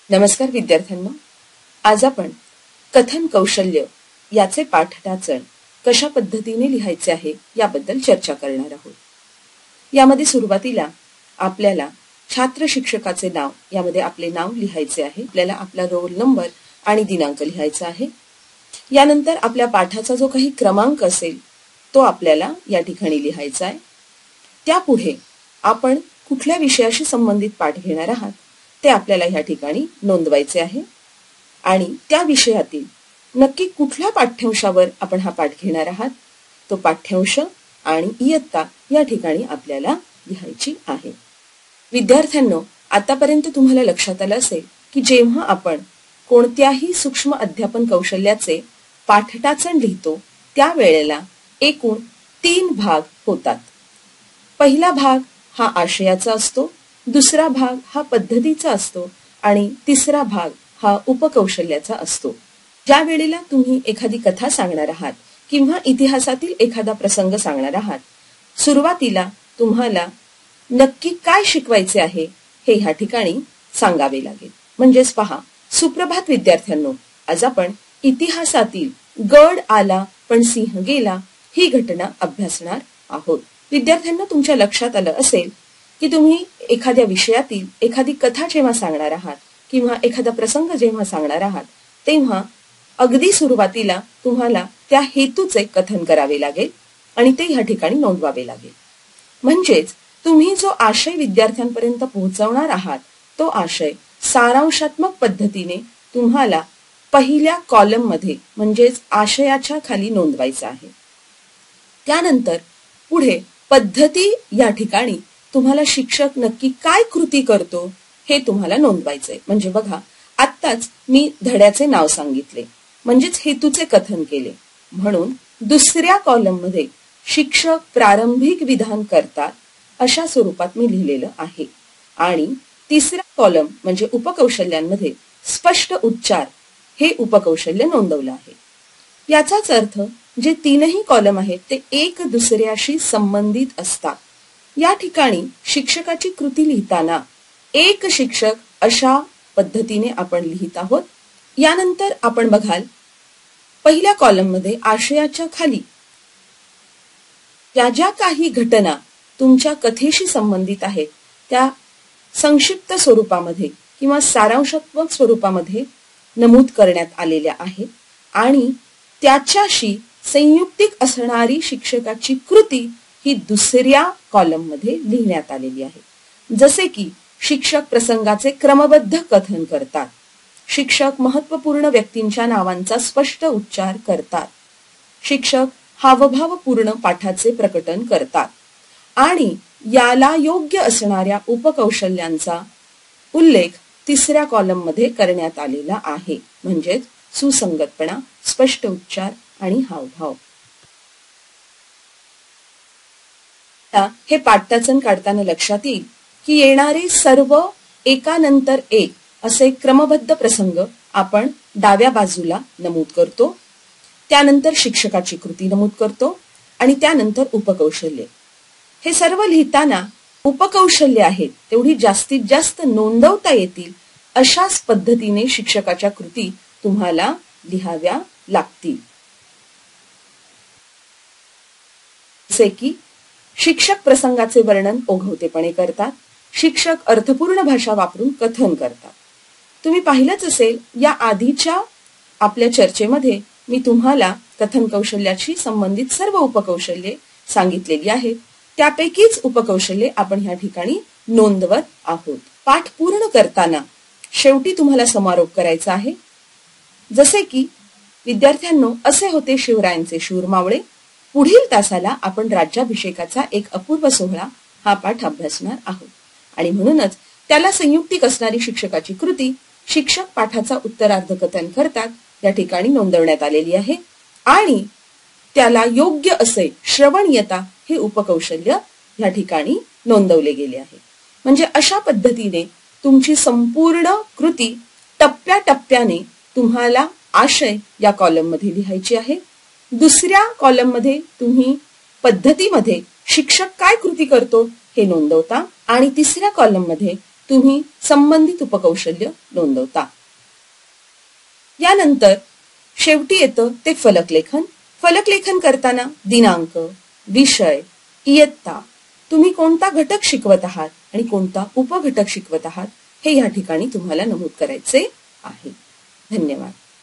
नमस्कार विद्यार्थ्यांनो, आज आपण कथन कौशल्य याचे पाठटाचण कशा पद्धतीने लिहायचे आहे याबद्दल चर्चा करणार आहोत। यामध्ये सुरुवातीला आपल्याला छात्र शिक्षकाचे नाव यामध्ये आपले नाव लिहायचे आहे। आपल्याला आपला रोल नंबर आणि दिनांक लिहायचा आहे। यानंतर आपल्या पाठाचा जो काही क्रमांक असेल तो आपल्याला या ठिकाणी लिहायचा आहे। त्यापुढे आपण कुठल्या विषयाशी संबंधित पाठ घेणार आहात ते आपल्याला या ठिकाणी नोंदवायचे आहे आणि त्या विषयातील नक्की कुठल्या पाठ्यांशावर आपण हा पाठ घेणार आहात तो पाठ्यांश आणि इयत्ता या ठिकाणी आपल्याला लिहायची आहे। विद्यार्थ्यांनो, आतापर्यंत तुम्हाला लक्षात आलं असेल की जेव्हा आपण कोणत्याही सूक्ष्म अध्यापन कौशल्याचे पाठटाचण लिहितो त्यावेळेला एकूण 3 भाग होतात। पहिला भाग हा आशयाचा असतो, दुसरा भाग हा पद्धतीचा असतो आणि तिसरा भाग हा उपकौशल्याचा असतो। ज्या वेळेला तुम्ही एखादी कथा सांगणार आहात किंवा इतिहासातील एखादा प्रसंग सांगणार आहात, सुरुवातीला तुम्हाला नक्की काय शिकवायचे आहे हे ह्या ठिकाणी सांगावे लागेल। म्हणजेच पहा, सुप्रभात विद्यार्थ्यांनो, आज आपण इतिहासातील गड आला पण सिंह गेला ही घटना अभ्यासणार आहोत। विद्यार्थ्यांना तुमच्या लक्षात आलं असेल की तुम्ही एखाद्या विषयातील एखादी कथा जेव्हा सांगणार आहात किंवा एखादा प्रसंग जेव्हा सांगणार आहात तेव्हा अगदी सुरुवातीला तुम्हाला त्या हेतूचे कथन करावे लागेल आणि ते ह्या ठिकाणी नोंदवावे लागेल। म्हणजेच तुम्ही जो आशय विद्यार्थ्यांपर्यंत पोहोचवणार आहात तो आशय सारांशात्मक पद्धतीने तुम्हाला पहिल्या कॉलम मध्ये म्हणजेच आशयाच्या खाली नोंदवायचा आहे। त्यानंतर पुढे पद्धती या ठिकाणी तुम्हाला शिक्षक नक्की काय कृती करतो हे तुम्हाला नोंदवायचंय। म्हणजे बघा, आत्ताच मी धड्याचे नाव सांगितले म्हणजेच हेतूचे कथन केले, म्हणून दुसऱ्या कॉलम मध्ये शिक्षक प्रारंभिक विधान करतात अशा स्वरूपात मी लिहिलेलं आहे आणि तिसरा कॉलम म्हणजे उपकौशल्यांमध्ये स्पष्ट उच्चार हे उपकौशल्य नोंदवलं आहे। याचाच अर्थ जे 3ही कॉलम आहेत ते एक दुसऱ्याशी संबंधित असतात। या ठिकाणी शिक्षकाची कृती लिहिताना एक शिक्षक अशा पद्धतीने आपण लिहित आहोत। यानंतर आपण बघाल पहिल्या कॉलम मध्ये आशयाच्या खाली ज्या काही घटना तुमच्या कथेशी संबंधित आहेत त्या संक्षिप्त स्वरूपामध्ये किंवा सारांशात्मक स्वरूपामध्ये नमूद करण्यात आलेल्या आहेत आणि त्याच्याशी संयुक्तिक असणारी शिक्षकाची कृती ही दुसऱ्या कॉलम मध्ये लिहिण्यात आलेली आहे। जसे की शिक्षक प्रसंगाचे क्रमबद्ध कथन करतात, शिक्षक महत्त्वपूर्ण व्यक्तींच्या नावांचा स्पष्ट उच्चार करतात, शिक्षक हावभावपूर्ण पाठाचे प्रकटन करतात आणि याला योग्य असणाऱ्या उपकौशल्यांचा उल्लेख तिसऱ्या कॉलम मध्ये करण्यात आलेला आहे। म्हणजेच सुसंगतपणा, स्पष्ट उच्चार आणि हावभाव। हे पाठटाचण काढताना लक्षात येईल की येणारे सर्व एकानंतर एक असे क्रमबद्ध प्रसंग आपण डाव्या बाजूला नमूद करतो, त्यानंतर शिक्षकाची कृती नमूद करतो आणि त्यानंतर उपकौशल्य। हे सर्व लिहिताना उपकौशल्य आहेत तेवढी जास्तीत जास्त नोंदवता येतील अशाच पद्धतीने शिक्षकाच्या कृती तुम्हाला लिहाव्या लागतील। जसे की शिक्षक प्रसंगाचे वर्णन ओघवतेपणे करतात, शिक्षक अर्थपूर्ण भाषा वापरून कथन करतात। तुम्ही पाहिलंच असेल या आधीच्या आपल्या चर्चेमध्ये मी तुम्हाला कथन कौशल्याशी संबंधित सर्व उपकौशल्ये सांगितलेली आहेत, त्यापैकीच उपकौशल्ये आपण ह्या ठिकाणी नोंदवत आहोत। पाठ पूर्ण करताना शेवटी तुम्हाला समारोप करायचा आहे। जसे की विद्यार्थ्यांनो, असे होते शिवरायांचे शूर मावळे। पुढील तासाला आपण राज्याभिषेकाचा एक अपूर्व सोहळा हा पाठ अभ्यासणार आहोत आणि म्हणूनच त्याला संयुक्तिक असणारी शिक्षकाची कृती शिक्षक पाठाचा उत्तरार्ध कथन करतात या ठिकाणी नोंदवण्यात आलेली आहे आणि त्याला योग्य असे श्रवणीयता हे उपकौशल्य या ठिकाणी नोंदवले गेले आहे। म्हणजे अशा पद्धतीने तुमची संपूर्ण कृती टप्प्याटप्प्याने तुम्हाला आशय या कॉलम मध्ये लिहायची आहे। दुसऱ्या कॉलम मध्ये तुम्ही पद्धतीमध्ये शिक्षक काय कृती करतो हे नोंदवता आणि तिसऱ्या कॉलम मध्ये तुम्ही संबंधित उपकौशल्य नोंदवता. यानंतर शेवटी येतं ते फलकलेखन. फलकलेखन करताना दिनांक, विषय, इयत्ता, तुम्ही कोणता घटक शिकवत आहात आणि कोणता उपघटक शिकवत आहात हे या ठिकाणी तुम्हाला नमूद करायचे आहे. धन्यवाद.